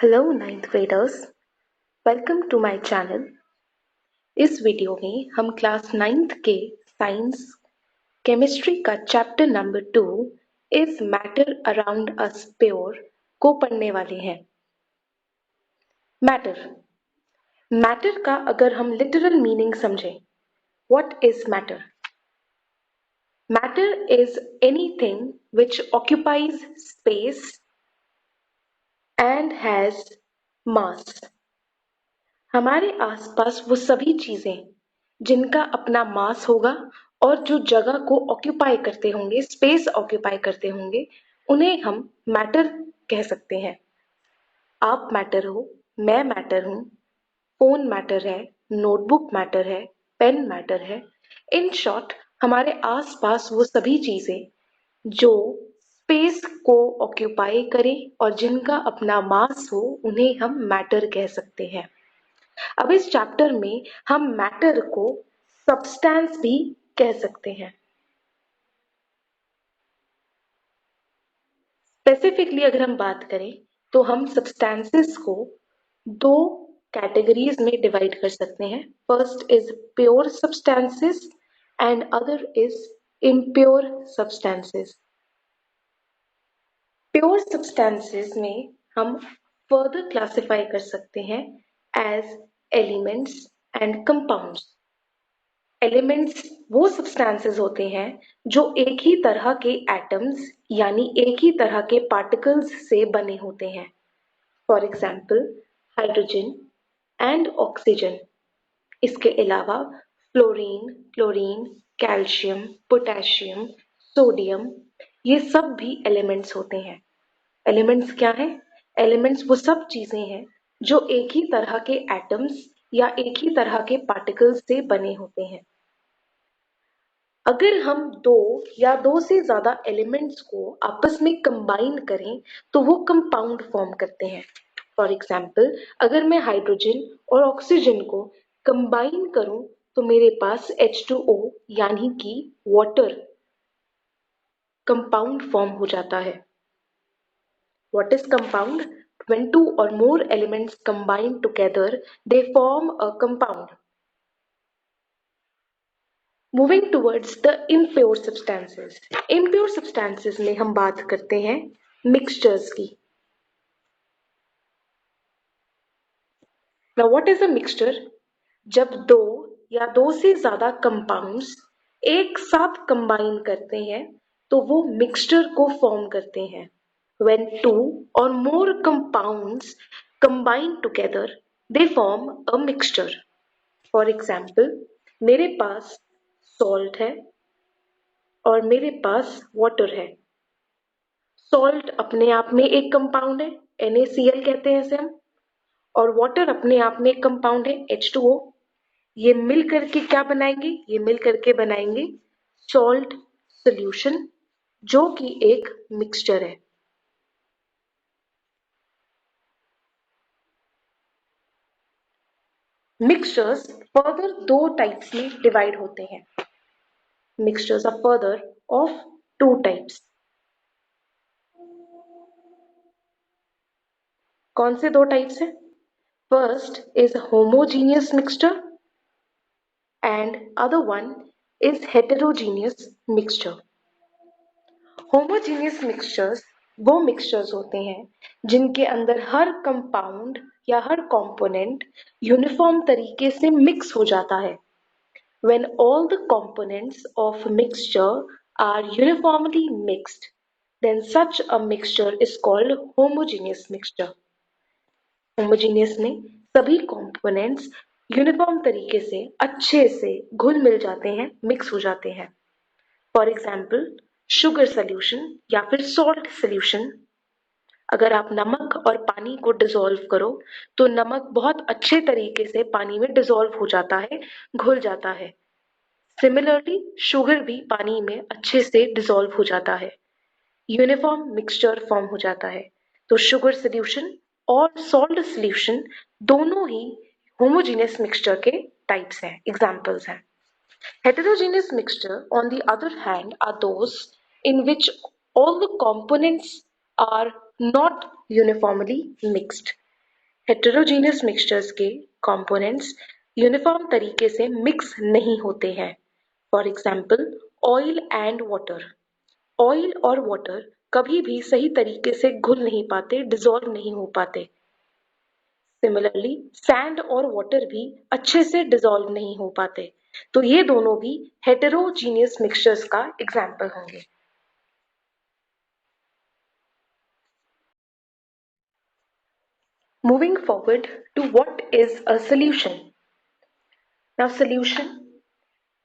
Hello ninth graders, welcome to my channel. इस video में हम क्लास नाइन्थ के साइंस केमिस्ट्री का chapter number 2 is matter around us pure को पढ़ने वाले हैं। मैटर मैटर का अगर हम लिटरल मीनिंग समझें, what is matter? Matter is anything which occupies space and has mass. हमारे आसपास वो सभी चीजें जिनका अपना मास होगा और जो जगह को ऑक्यूपाई करते होंगे, स्पेस ऑक्यूपाई करते होंगे, उन्हें हम मैटर कह सकते हैं। आप मैटर हो, मैं मैटर हूँ, फोन मैटर है, नोटबुक मैटर है, पेन मैटर है। इन शॉर्ट, हमारे आसपास वो सभी चीजें जो स्पेस को ऑक्यूपाई करें और जिनका अपना मास हो, उन्हें हम मैटर कह सकते हैं। अब इस चैप्टर में हम मैटर को सब्सटेंस भी कह सकते हैं। स्पेसिफिकली अगर हम बात करें तो हम सब्सटेंसेस को दो कैटेगरीज में डिवाइड कर सकते हैं। First is pure substances and other is impure substances. Pure substances में हम फर्दर क्लासिफाई कर सकते हैं as elements and compounds. Elements वो सब्सटेंसेस होते हैं जो एक ही तरह के एटम्स यानी एक ही तरह के पार्टिकल्स से बने होते हैं। For example hydrogen and oxygen. इसके अलावा fluorine, chlorine, calcium, potassium, sodium, ये सब भी एलिमेंट्स होते हैं। एलिमेंट्स क्या हैं? एलिमेंट्स वो सब चीजें हैं जो एक ही तरह के एटम्स या एक ही तरह के पार्टिकल्स से बने होते हैं। अगर हम दो या दो से ज्यादा एलिमेंट्स को आपस में कंबाइन करें तो वो कंपाउंड फॉर्म करते हैं। फॉर एग्जाम्पल, अगर मैं हाइड्रोजन और ऑक्सीजन को कंबाइन करूं तो मेरे पास H2O यानी कि वाटर कंपाउंड फॉर्म हो जाता है। What is compound? When two or more elements combine together, they form a compound. Moving towards the impure substances. Impure substances में हम बात करते हैं mixtures की। Now what is a mixture? जब दो या दो से ज्यादा कंपाउंड्स एक साथ कंबाइन करते हैं तो वो मिक्सचर को फॉर्म करते हैं। When two or more compounds combine together, they form a mixture. For example, मेरे पास सॉल्ट है और मेरे पास वाटर है। सॉल्ट अपने आप में एक कंपाउंड है, NaCl कहते हैं इसे हम, और वाटर अपने आप में एक कंपाउंड है, H2O। ये मिल करके क्या बनाएंगे? ये मिल करके बनाएंगे सॉल्ट सॉल्यूशन, जो कि एक मिक्सचर है। मिक्सचर्स फर्दर दो टाइप्स में डिवाइड होते हैं। Mixtures are further of two types. कौन से दो टाइप्स हैं? First is homogeneous mixture and other one is heterogeneous mixture. Homogeneous mixtures वो मिक्सचर्स होते हैं जिनके अंदर हर कंपाउंड या हर कंपोनेंट यूनिफॉर्म तरीके से मिक्स हो जाता है। When all the components of mixture are uniformly mixed, then such a mixture is called homogeneous mixture. Homogeneous में सभी कंपोनेंट्स यूनिफॉर्म तरीके से अच्छे से घुल मिल जाते हैं, मिक्स हो जाते हैं। फॉर एग्जाम्पल शुगर सोल्यूशन या फिर सॉल्ट सोल्यूशन। अगर आप नमक और पानी को डिसॉल्व करो तो नमक बहुत अच्छे तरीके से पानी में डिसॉल्व हो जाता है, घुल जाता है। सिमिलरली शुगर भी पानी में अच्छे से डिसॉल्व हो जाता है, यूनिफॉर्म मिक्सचर फॉर्म हो जाता है। तो शुगर सोल्यूशन और सॉल्ट सोल्यूशन दोनों ही होमोजेनियस मिक्सचर के टाइप्स हैं, एग्जांपल्स हैं। Heterogeneous mixture, on the other hand, are those in which all the components are not uniformly mixed. Heterogeneous mixtures के कंपोनेंट्स यूनिफॉर्म तरीके से मिक्स नहीं होते हैं। For example oil and water. Oil और वाटर कभी भी सही तरीके से घुल नहीं पाते, डिसॉल्व नहीं हो पाते। सिमिलरली सैंड और वाटर भी अच्छे से डिसॉल्व नहीं हो पाते। तो ये दोनों भी हेटेरोजीनियस मिक्सचर्स का एग्जाम्पल होंगे। Moving forward to what is a solution. Now, solution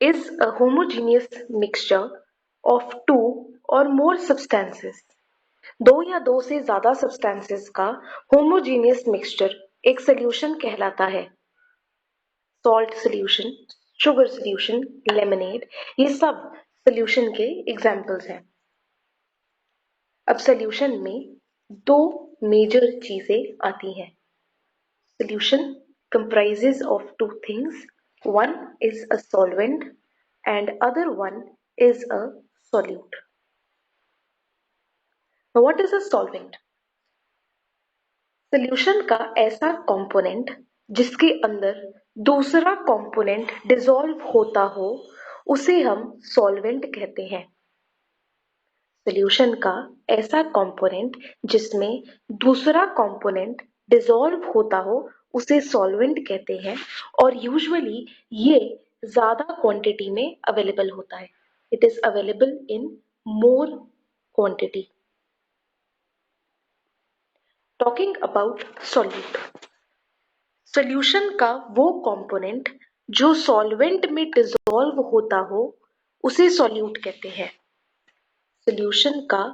is a homogeneous mixture of two or more substances. दो या दो से ज्यादा substances का homogeneous mixture एक solution कहलाता है। Salt solution, sugar solution, lemonade, ये सब solution के examples हैं। अब solution में दो major चीजें आती हैं। Solution comprises of two things. One is a solvent and other one is a solute. Now what is a solvent? Solution का ऐसा component जिसके अंदर दूसरा component dissolve होता हो उसे हम solvent कहते हैं। Solution का ऐसा component जिसमें दूसरा component dissolve होता हो उसे solvent कहते हैं और usually ये ज्यादा quantity में available होता है। It is available in more quantity. Talking about solute. Solution का वो component जो solvent में dissolve होता हो उसे solute कहते हैं। Solution का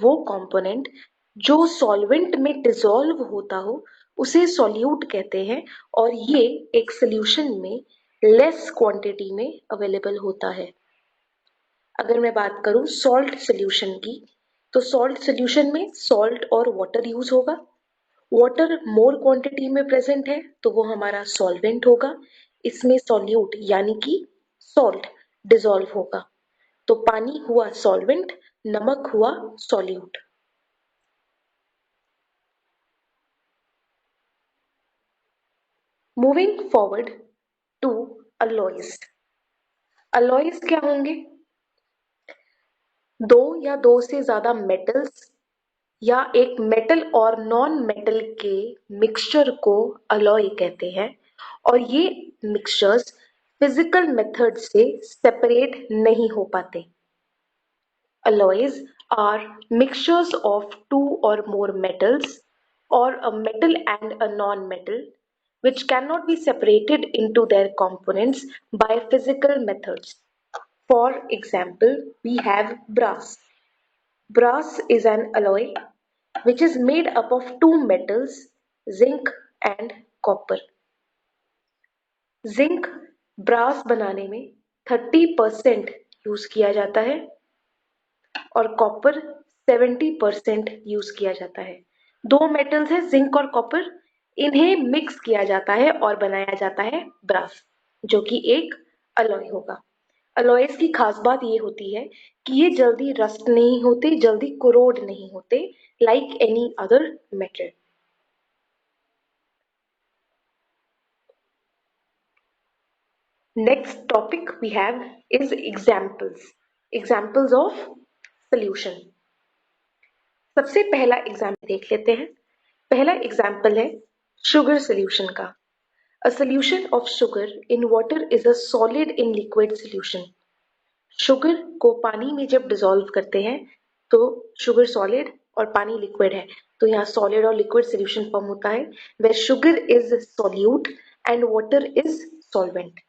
वो component जो solvent में dissolve होता हो उसे solute कहते हैं और ये एक solution में less quantity में available होता है। अगर मैं बात करूं salt solution की, तो salt solution में salt और water यूज होगा। वाटर मोर क्वांटिटी में प्रेजेंट है तो वो हमारा सॉल्वेंट होगा। इसमें सॉल्यूट यानी कि सॉल्ट डिसॉल्व होगा। तो पानी हुआ सॉल्वेंट, नमक हुआ solute. Moving forward to alloys. Alloys क्या होंगे? दो या दो से ज्यादा मेटल्स या एक मेटल और नॉन मेटल के मिक्सचर को अलॉय कहते हैं और ये मिक्सचर्स फिजिकल मेथड से सेपरेट नहीं हो पाते। Alloys are mixtures of two or more metals or a metal and a non-metal which cannot be separated into their components by physical methods. For example, we have brass. Brass is an alloy which is made up of two metals, zinc and copper. Zinc brass बनाने में 30% use किया जाता है और copper 70% use किया जाता है। दो मेटल्स है जिंक और कॉपर, इन्हें मिक्स किया जाता है और बनाया जाता है ब्रास, जो कि एक अलॉय होगा। अलॉयज की खास बात ये होती है कि ये जल्दी रस्ट नहीं होते, जल्दी कोरोड नहीं होते, like any other metal. Next topic we have is examples of solution. सबसे पहला एग्जाम्पल देख लेते हैं। पहला एग्जाम्पल है शुगर सोल्यूशन का। A solution of sugar in water is a solid in liquid solution. Sugar को पानी में जब डिसॉल्व करते हैं तो शुगर सॉलिड और पानी लिक्विड है, तो यहाँ सॉलिड और लिक्विड सोल्यूशन फॉर्म होता है where sugar is solute and water is solvent.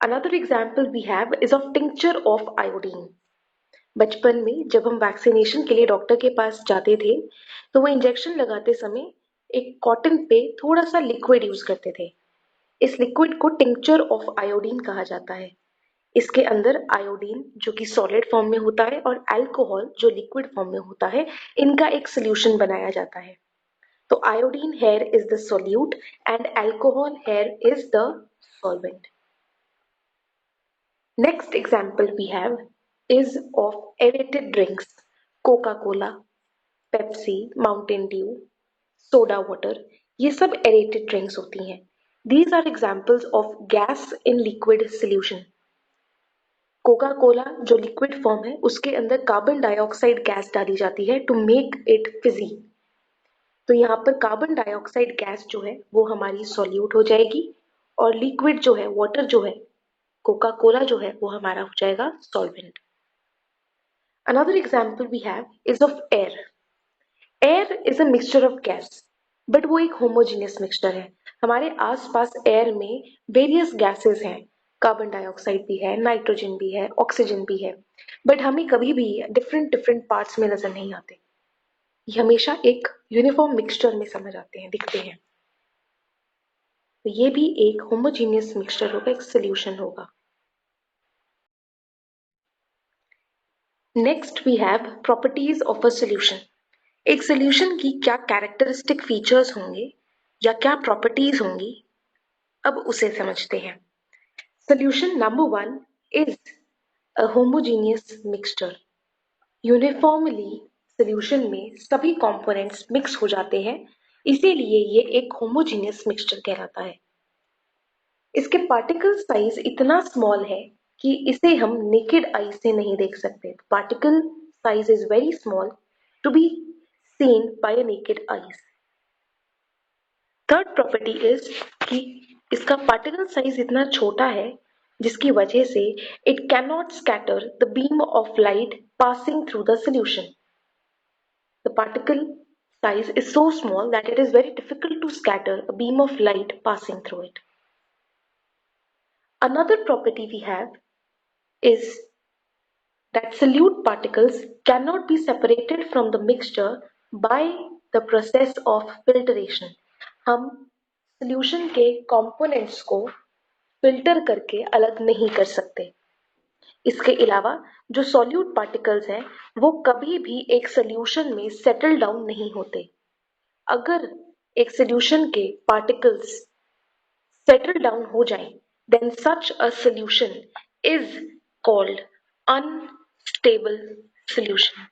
Another example we have is of tincture of iodine. बचपन में जब हम वैक्सीनेशन के लिए डॉक्टर के पास जाते थे तो वो इंजेक्शन लगाते समय एक कॉटन पे थोड़ा सा लिक्विड यूज करते थे। इस लिक्विड को टिंक्चर ऑफ आयोडीन कहा जाता है। इसके अंदर आयोडीन जो कि सॉलिड फॉर्म में होता है और अल्कोहल जो लिक्विड फॉर्म में होता है, इनका एक सोल्यूशन बनाया जाता है। तो iodine here is the solute and alcohol here is the solvent. Next example we have is of aerated drinks, Coca-Cola, Pepsi, Mountain Dew, soda water. ये सब एरेटेड रिंग्स होती हैं। These are examples of gas in liquid solution. Coca Cola जो liquid form है उसके अंदर carbon dioxide gas डाली जाती है टू मेक इट फिजी। तो यहाँ पर कार्बन डाइऑक्साइड गैस जो है वो हमारी सॉल्यूट हो जाएगी और लिक्विड जो है वाटर जो है कोका कोला जो है वो हमारा हो जाएगा solvent. Another example we have is of air. Air is a mixture of gas, but वो एक homogeneous mixture है। हमारे आसपास एयर में वेरियस गैसेस हैं, कार्बन डाइऑक्साइड भी है, नाइट्रोजन भी है, ऑक्सीजन भी है, बट हमें कभी भी डिफरेंट डिफरेंट पार्ट्स में नजर नहीं आते। ये हमेशा एक यूनिफॉर्म मिक्सचर में समझ आते हैं, दिखते हैं। तो ये भी एक होमोजीनियस मिक्सचर होगा, एक सोल्यूशन होगा। Next we have properties of a solution. एक सोल्यूशन की क्या कैरेक्टरिस्टिक फीचर्स होंगे या क्या प्रॉपर्टीज होंगी, अब उसे समझते हैं। Solution number 1 is a homogeneous mixture. Uniformly solution में सभी कंपोनेंट्स मिक्स हो जाते हैं, इसीलिए ये एक होमोजीनियस मिक्सचर कहलाता है। इसके पार्टिकल साइज इतना स्मॉल है कि इसे हम नेकेड आई से नहीं देख सकते। Particle size is very small to be seen by a naked eyes. Third property is कि इसका पार्टिकल साइज इतना छोटा है जिसकी वजह से it can not scatter the beam of light passing through the solution. The particle size is so small that it is very difficult to scatter a beam of light passing through it. Another property we have is that solute particles cannot be separated from the mixture by the process of filtration. हम solution के components को filter करके अलग नहीं कर सकते। इसके अलावा जो solute particles हैं वो कभी भी एक solution में settle down नहीं होते। अगर एक solution के particles settle down हो जाएं, then such a solution is called unstable solution.